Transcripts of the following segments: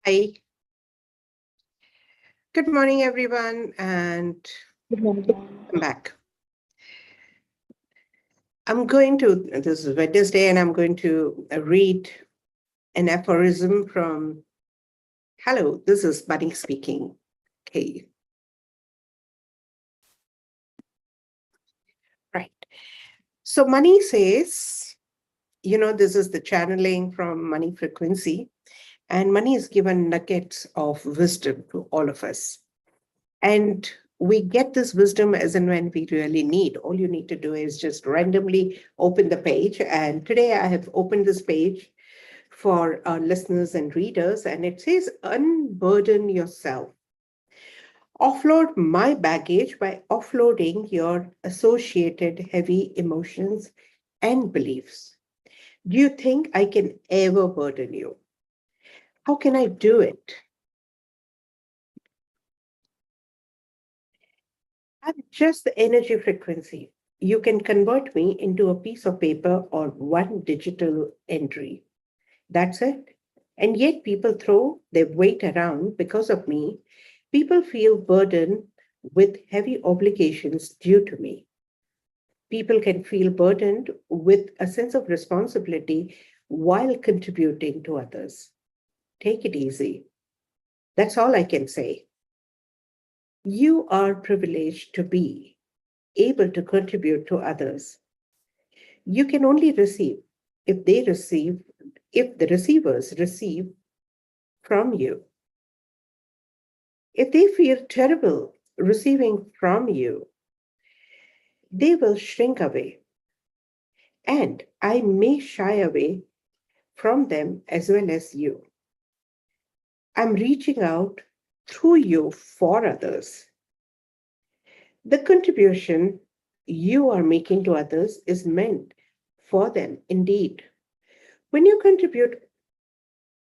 Hi, good morning, everyone, and Good morning. welcome back. This is Wednesday, and I'm going to read an aphorism from, hello, this is Bunny speaking. Okay, right. So Money says, this is the channeling from Money Frequency, and Money is given nuggets of wisdom to all of us. And we get this wisdom as and when we really need. All you need to do is just randomly open the page. And today I have opened this page for our listeners and readers, and it says, unburden yourself. Offload my baggage by offloading your associated heavy emotions and beliefs. Do you think I can ever burden you? How can I do it? I'm just the energy frequency. You can convert me into a piece of paper or one digital entry. That's it. And yet people throw their weight around because of me. People feel burdened with heavy obligations due to me. People can feel burdened with a sense of responsibility while contributing to others. Take it easy. That's all I can say. You are privileged to be able to contribute to others. You can only receive if they receive, if the receivers receive from you. If they feel terrible receiving from you, they will shrink away. And I may shy away from them as well as you. I'm reaching out through you for others. The contribution you are making to others is meant for them indeed. When you contribute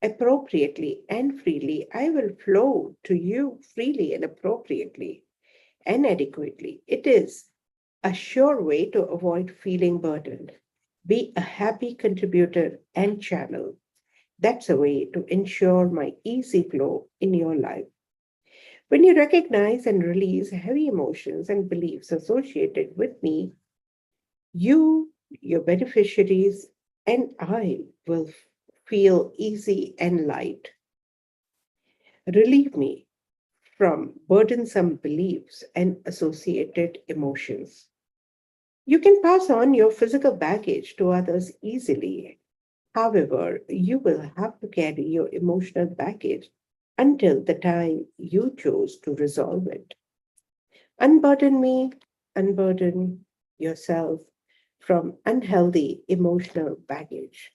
appropriately and freely, I will flow to you freely and appropriately and adequately. It is a sure way to avoid feeling burdened. Be a happy contributor and channel. That's a way to ensure my easy flow in your life. When you recognize and release heavy emotions and beliefs associated with me, you, your beneficiaries, and I will feel easy and light. Relieve me from burdensome beliefs and associated emotions. You can pass on your physical baggage to others easily. However, you will have to carry your emotional baggage until the time you chose to resolve it. Unburden me, unburden yourself from unhealthy emotional baggage.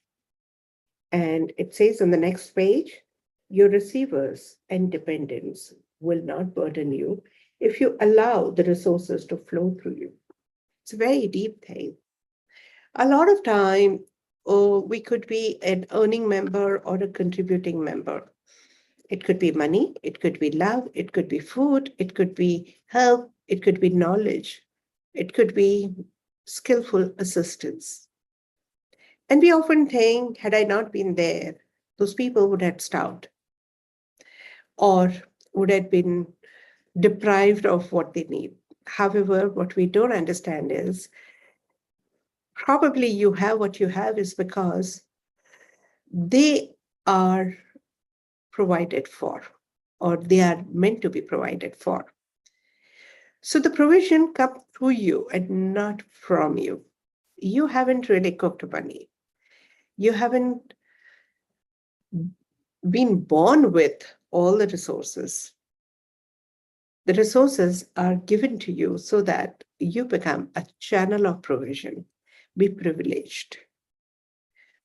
And it says on the next page, your receivers and dependents will not burden you if you allow the resources to flow through you. It's a very deep thing. A lot of time, we could be an earning member or a contributing member. It could be money, it could be love, it could be food, it could be help, it could be knowledge, it could be skillful assistance. And we often think, had I not been there, those people would have starved or would have been deprived of what they need. However, what we don't understand is probably you have what you have is because they are provided for or they are meant to be provided for. So the provision comes through you and not from you. You haven't really cooked money. You haven't been born with all the resources. The resources are given to you so that you become a channel of provision. Be privileged,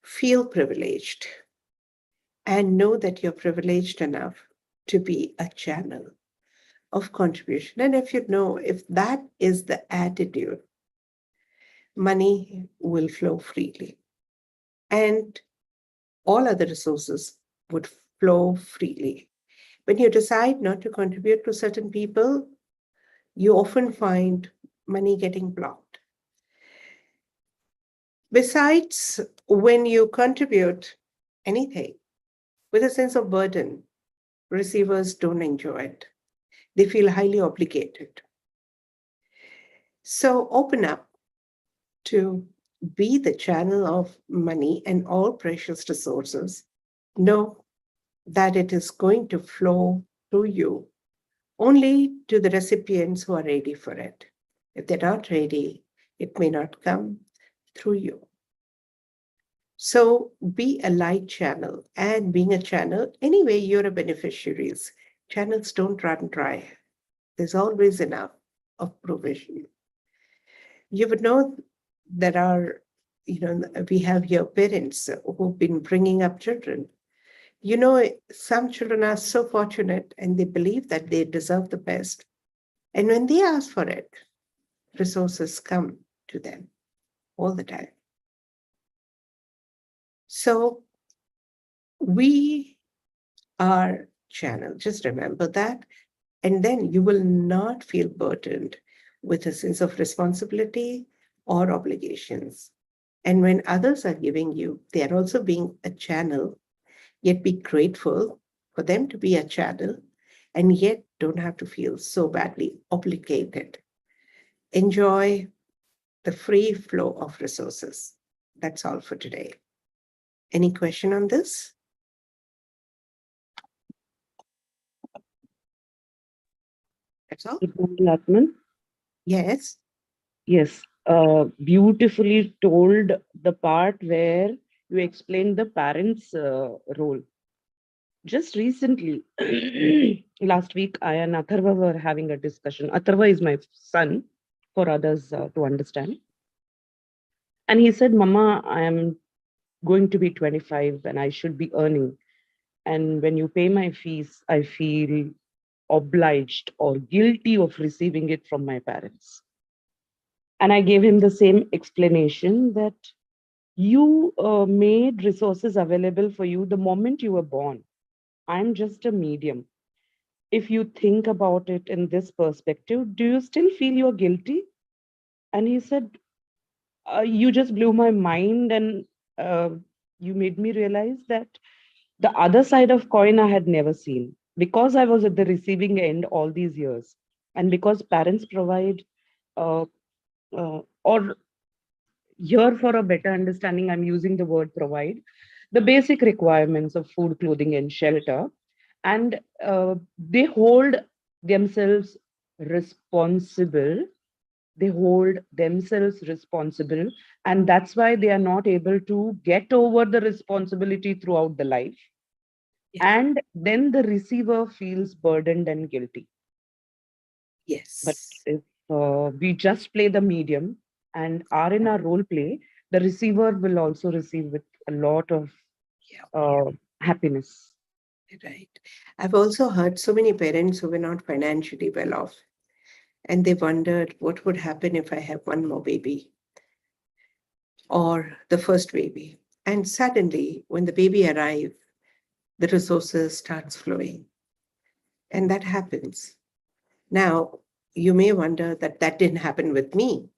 feel privileged, and know that you're privileged enough to be a channel of contribution. And if that is the attitude, money will flow freely and all other resources would flow freely. When you decide not to contribute to certain people, you often find money getting blocked. Besides, when you contribute anything with a sense of burden, Receivers don't enjoy it. They feel highly obligated. So open up to be the channel of money and all precious resources. Know that it is going to flow through you only to the recipients who are ready for it. If they're not ready, it may not come through you. So be a light channel, and being a channel, anyway, you're a beneficiaries. Channels don't run dry. There's always enough of provision. You would know there are, we have your parents who've been bringing up children. Some children are so fortunate and they believe that they deserve the best. And when they ask for it, resources come to them all the time. So we are channel. Just remember that. And then you will not feel burdened with a sense of responsibility or obligations. And when others are giving you, they are also being a channel, yet be grateful for them to be a channel, and yet don't have to feel so badly obligated. Enjoy the free flow of resources. That's all for today. Any question on this? That's all? Good morning, Aatmn. Yes. Yes, beautifully told the part where you explained the parents' role. Just recently, last week, I and Atharva were having a discussion. Atharva is my son, for others to understand. And he said, Mama, I am going to be 25 and I should be earning. And when you pay my fees, I feel obliged or guilty of receiving it from my parents. And I gave him the same explanation that you made resources available for you the moment you were born. I'm just a medium. If you think about it in this perspective, do you still feel you're guilty? And he said, you just blew my mind, and uh, you made me realize that the other side of coin I had never seen, because I was at the receiving end all these years, and because parents provide uh, or here, for a better understanding, I'm using the word provide the basic requirements of food, clothing, and shelter. And they hold themselves responsible. They hold themselves responsible. And that's why they are not able to get over the responsibility throughout the life. Yes. And then the receiver feels burdened and guilty. But Yes. if we just play the medium and are in our role play, the receiver will also receive with a lot of Yeah. happiness. Right. I've also heard so many parents who were not financially well off, and they wondered what would happen if I have one more baby or the first baby. And suddenly, when the baby arrives, the resources starts flowing. And that happens. Now, you may wonder that that didn't happen with me.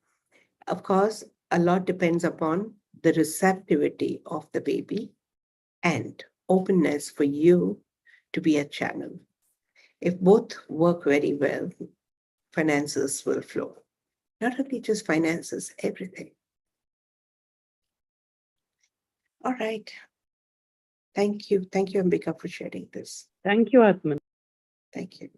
Of course, a lot depends upon the receptivity of the baby and openness for you to be a channel. If both work very well, finances will flow. Not only just finances, everything. All right. Thank you. Thank you, Ambika, for sharing this. Thank you, Atman. Thank you.